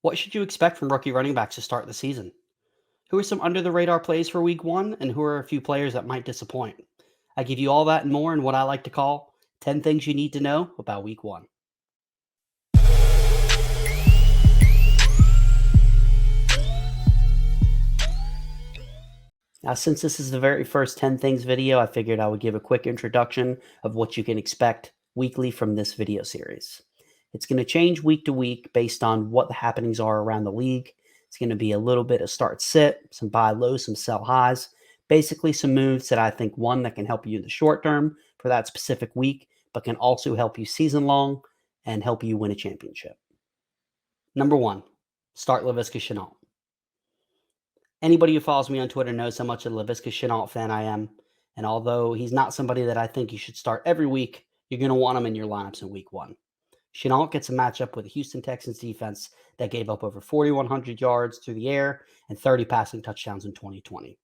What should you expect from rookie running backs to start the season? Who are some under the radar plays for week one, and who are a few players that might disappoint? I give you all that and more in what I like to call 10 things you need to know about week one. Now, since this is the very first 10 things video, I figured I would give a quick introduction of what you can expect weekly from this video series. It's going to change week to week based on what the happenings are around the league. It's going to be a little bit of start sit, some buy lows, some sell highs, basically some moves that I think one that can help you in the short term for that specific week, but can also help you season long and help you win a championship. Number one, start Laviska Shenault. Anybody who follows me on Twitter knows how much a Laviska Shenault fan I am. And although he's not somebody that I think you should start every week, you're going to want him in your lineups in week one. Shenault gets a matchup with the Houston Texans defense that gave up over 4,100 yards through the air and 30 passing touchdowns in 2020.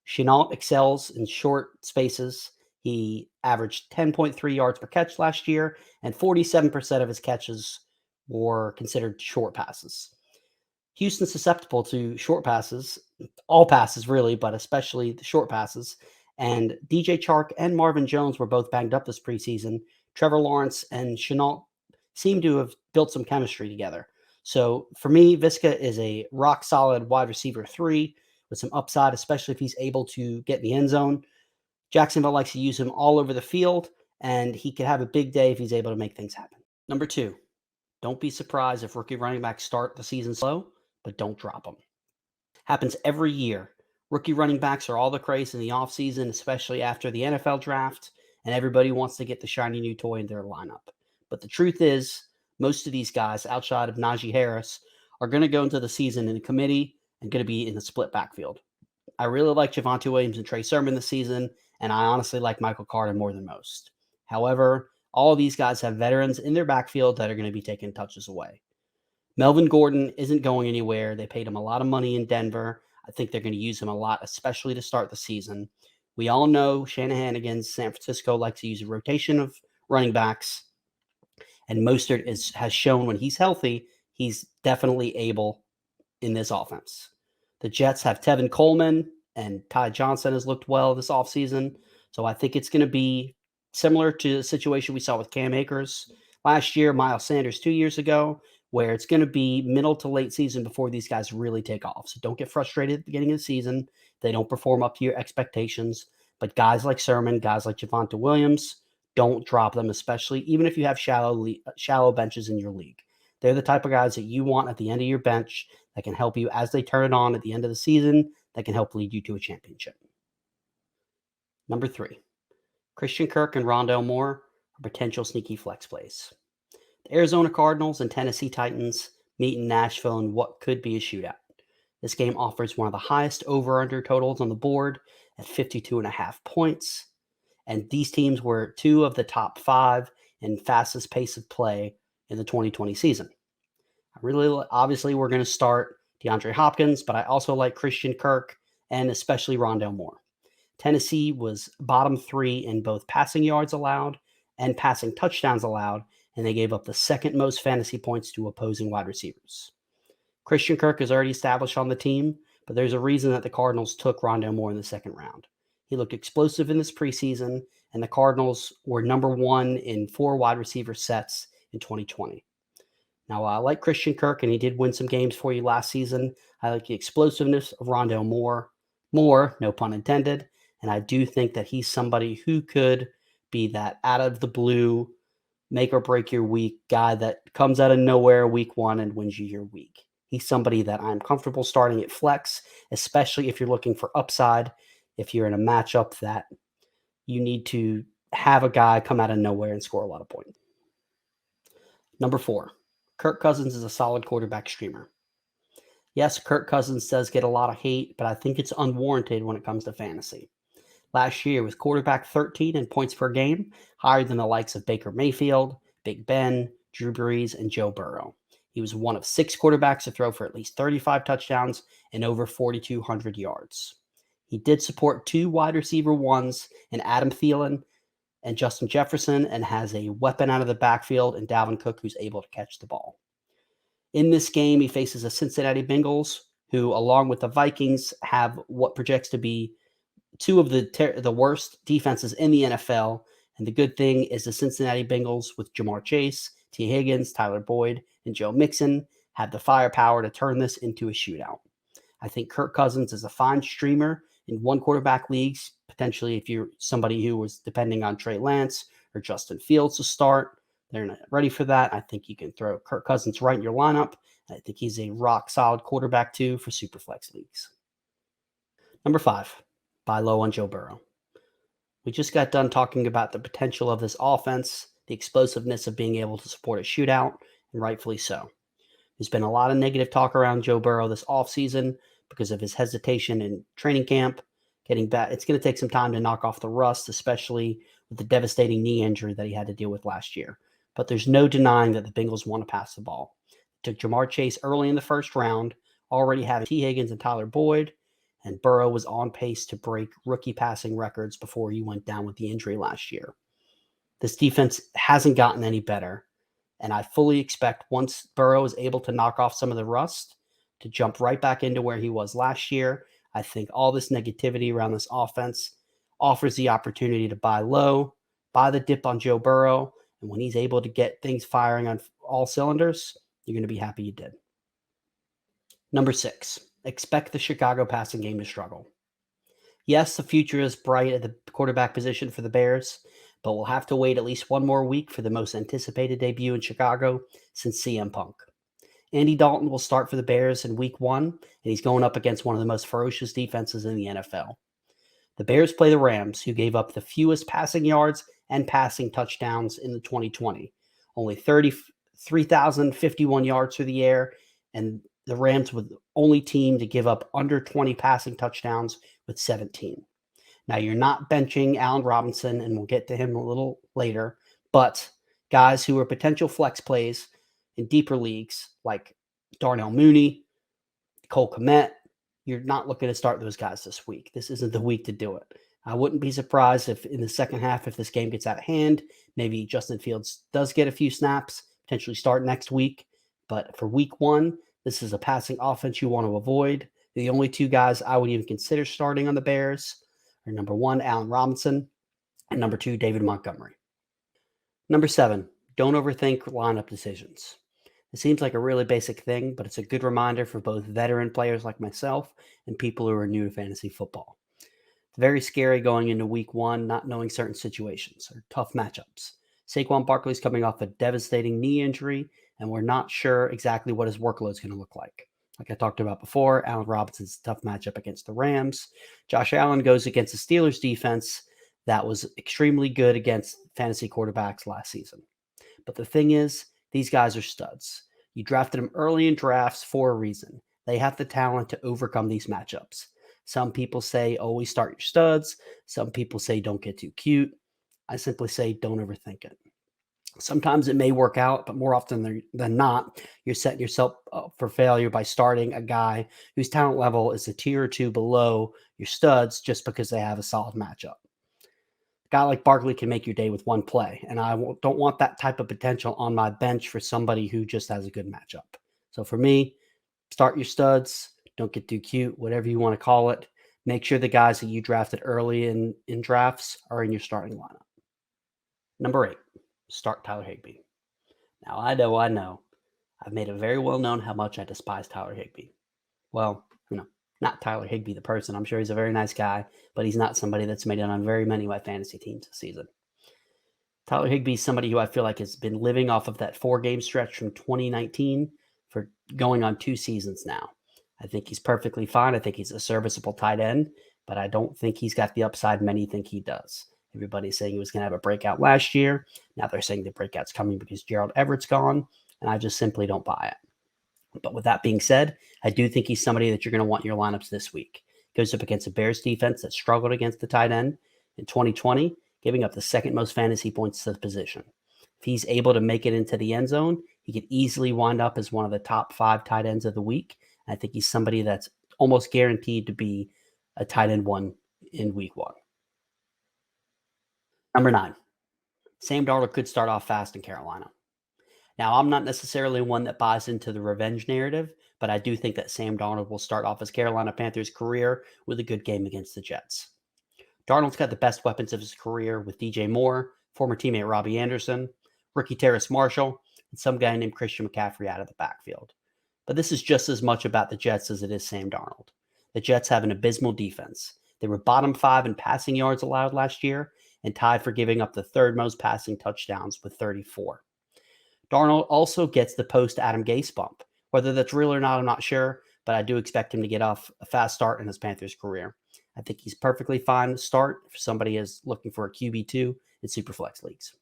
Shenault excels in short spaces. He averaged 10.3 yards per catch last year, and 47% of his catches were considered short passes. Houston's susceptible to short passes, all passes really, but especially the short passes. And DJ Chark and Marvin Jones were both banged up this preseason. Trevor Lawrence and Shenault seem to have built some chemistry together. So for me, Visca is a rock solid wide receiver 3 with some upside, especially if he's able to get in the end zone. Jacksonville likes to use him all over the field, and he could have a big day if he's able to make things happen. Number 2, don't be surprised if rookie running backs start the season slow, but don't drop them. Happens every year. Rookie running backs are all the craze in the offseason, especially after the NFL draft, and everybody wants to get the shiny new toy in their lineup. But the truth is, most of these guys, outside of Najee Harris, are going to go into the season in a committee and going to be in the split backfield. I really like Javonte Williams and Trey Sermon this season, and I honestly like Michael Carter more than most. However, all of these guys have veterans in their backfield that are going to be taking touches away. Melvin Gordon isn't going anywhere. They paid him a lot of money in Denver. I think they're going to use him a lot, especially to start the season. We all know Shanahan against San Francisco likes to use a rotation of running backs, and Mostert has shown when he's healthy, he's definitely able in this offense. The Jets have Tevin Coleman, and Ty Johnson has looked well this offseason. So I think it's going to be similar to the situation we saw with Cam Akers last year, Miles Sanders 2 years ago, where it's going to be middle to late season before these guys really take off. So don't get frustrated at the beginning of the season. They don't perform up to your expectations. But guys like Sermon, guys like Javonte Williams, don't drop them, especially even if you have shallow benches in your league. They're the type of guys that you want at the end of your bench that can help you as they turn it on at the end of the season, that can help lead you to a championship. Number 3, Christian Kirk and Rondale Moore are potential sneaky flex plays. The Arizona Cardinals and Tennessee Titans meet in Nashville in what could be a shootout. This game offers one of the highest over-under totals on the board at 52.5 points. And these teams were 2 of the top 5 in fastest pace of play in the 2020 season. Obviously, we're going to start DeAndre Hopkins, but I also like Christian Kirk and especially Rondale Moore. Tennessee was bottom 3 in both passing yards allowed and passing touchdowns allowed, and they gave up the second most fantasy points to opposing wide receivers. Christian Kirk is already established on the team, but there's a reason that the Cardinals took Rondale Moore in the second round. He looked explosive in this preseason, and the Cardinals were number 1 in 4 wide receiver sets in 2020. Now, I like Christian Kirk, and he did win some games for you last season. I like the explosiveness of Rondale Moore. More, no pun intended. And I do think that he's somebody who could be that out of the blue, make or break your week guy that comes out of nowhere week 1 and wins you your week. He's somebody that I'm comfortable starting at flex, especially if you're looking for upside, if you're in a matchup that you need to have a guy come out of nowhere and score a lot of points. Number 4, Kirk Cousins is a solid quarterback streamer. Yes, Kirk Cousins does get a lot of hate, but I think it's unwarranted when it comes to fantasy. Last year was quarterback 13 in points per game, higher than the likes of Baker Mayfield, Big Ben, Drew Brees, and Joe Burrow. He was one of 6 quarterbacks to throw for at least 35 touchdowns and over 4,200 yards. He did support 2 wide receiver 1s in Adam Thielen and Justin Jefferson, and has a weapon out of the backfield in Dalvin Cook who's able to catch the ball. In this game, he faces the Cincinnati Bengals, who, along with the Vikings, have what projects to be two of the worst defenses in the NFL. And the good thing is the Cincinnati Bengals with Jamar Chase, T. Higgins, Tyler Boyd, and Joe Mixon have the firepower to turn this into a shootout. I think Kirk Cousins is a fine streamer in one quarterback leagues, potentially if you're somebody who was depending on Trey Lance or Justin Fields to start. They're not ready for that. I think you can throw Kirk Cousins right in your lineup. I think he's a rock solid quarterback too for Superflex leagues. Number 5, buy low on Joe Burrow. We just got done talking about the potential of this offense, the explosiveness of being able to support a shootout, and rightfully so. There's been a lot of negative talk around Joe Burrow this offseason because of his hesitation in training camp. Getting back, it's going to take some time to knock off the rust, especially with the devastating knee injury that he had to deal with last year. But there's no denying that the Bengals want to pass the ball. Took Jamar Chase early in the first round, already having T. Higgins and Tyler Boyd, and Burrow was on pace to break rookie passing records before he went down with the injury last year. This defense hasn't gotten any better, and I fully expect once Burrow is able to knock off some of the rust to jump right back into where he was last year. I think all this negativity around this offense offers the opportunity to buy low, buy the dip on Joe Burrow, and when he's able to get things firing on all cylinders, you're going to be happy you did. Number 6, expect the Chicago passing game to struggle. Yes, the future is bright at the quarterback position for the Bears, but we'll have to wait at least one more week for the most anticipated debut in Chicago since CM Punk. Andy Dalton will start for the Bears in week 1, and he's going up against one of the most ferocious defenses in the NFL. The Bears play the Rams, who gave up the fewest passing yards and passing touchdowns in the 2020. Only 33,051 yards through the air, and the Rams were the only team to give up under 20 passing touchdowns with 17. Now, you're not benching Allen Robinson, and we'll get to him a little later, but guys who are potential flex plays in deeper leagues like Darnell Mooney, Cole Kmet, you're not looking to start those guys this week. This isn't the week to do it. I wouldn't be surprised if in the second half, if this game gets out of hand, maybe Justin Fields does get a few snaps, potentially start next week. But for week 1, this is a passing offense you want to avoid. The only 2 guys I would even consider starting on the Bears are number 1, Allen Robinson, and number 2, David Montgomery. Number 7, don't overthink lineup decisions. It seems like a really basic thing, but it's a good reminder for both veteran players like myself and people who are new to fantasy football. It's very scary going into week 1, not knowing certain situations or tough matchups. Saquon Barkley's coming off a devastating knee injury, and we're not sure exactly what his workload is going to look like. Like I talked about before, Allen Robinson's a tough matchup against the Rams. Josh Allen goes against the Steelers defense that was extremely good against fantasy quarterbacks last season. But the thing is, these guys are studs. You drafted them early in drafts for a reason. They have the talent to overcome these matchups. Some people say always start your studs. Some people say don't get too cute. I simply say don't overthink it. Sometimes it may work out, but more often than not, you're setting yourself up for failure by starting a guy whose talent level is a tier or 2 below your studs just because they have a solid matchup. A guy like Barkley can make your day with one play, and I don't want that type of potential on my bench for somebody who just has a good matchup. So for me, start your studs. Don't get too cute, whatever you want to call it. Make sure the guys that you drafted early in drafts are in your starting lineup. Number 8, start Tyler HIGBEE. Now, I know. I've made it very well known how much I despise Tyler HIGBEE. Well, not Tyler HIGBEE the person. I'm sure he's a very nice guy, but he's not somebody that's made it on very many of my fantasy teams this season. Tyler HIGBEE is somebody who I feel like has been living off of that 4-game stretch from 2019 for going on 2 seasons now. I think he's perfectly fine. I think he's a serviceable tight end, but I don't think he's got the upside many think he does. Everybody's saying he was going to have a breakout last year. Now they're saying the breakout's coming because Gerald Everett's gone, and I just simply don't buy it. But with that being said, I do think he's somebody that you're going to want in your lineups this week. Goes up against a Bears defense that struggled against the tight end in 2020, giving up the second most fantasy points to the position. If he's able to make it into the end zone, he could easily wind up as one of the top 5 tight ends of the week. I think he's somebody that's almost guaranteed to be a tight end 1 in week 1. Number 9, Sam Darnold could start off fast in Carolina. Now, I'm not necessarily one that buys into the revenge narrative, but I do think that Sam Darnold will start off his Carolina Panthers career with a good game against the Jets. Darnold's got the best weapons of his career with DJ Moore, former teammate Robbie Anderson, rookie Terrace Marshall, and some guy named Christian McCaffrey out of the backfield. But this is just as much about the Jets as it is Sam Darnold. The Jets have an abysmal defense. They were bottom 5 in passing yards allowed last year and tied for giving up the third most passing touchdowns with 34. Darnold also gets the post-Adam Gase bump. Whether that's real or not, I'm not sure, but I do expect him to get off a fast start in his Panthers career. I think he's perfectly fine to start if somebody is looking for a QB2 in Superflex leagues.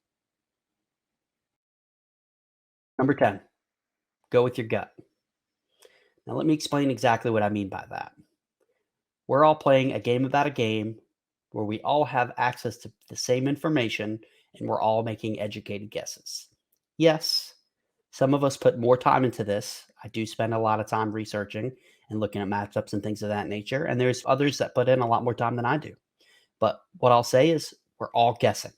Number 10, go with your gut. Now, let me explain exactly what I mean by that. We're all playing a game about a game where we all have access to the same information and we're all making educated guesses. Yes, some of us put more time into this. I do spend a lot of time researching and looking at matchups and things of that nature. And there's others that put in a lot more time than I do. But what I'll say is we're all guessing.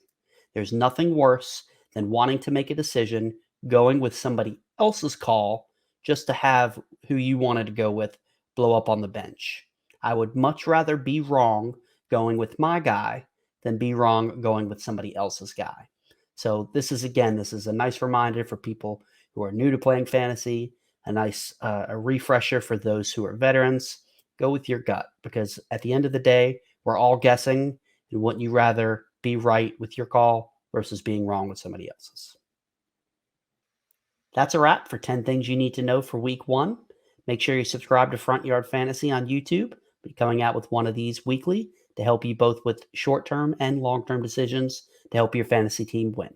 There's nothing worse than wanting to make a decision, going with somebody else's call just to have who you wanted to go with blow up on the bench. I would much rather be wrong going with my guy than be wrong going with somebody else's guy. So this is a nice reminder for people who are new to playing fantasy, a nice a refresher for those who are veterans. Go with your gut because at the end of the day, we're all guessing, and wouldn't you rather be right with your call versus being wrong with somebody else's? That's a wrap for 10 things you need to know for week 1. Make sure you subscribe to Front Yard Fantasy on YouTube. We'll be coming out with one of these weekly to help you both with short-term and long-term decisions to help your fantasy team win.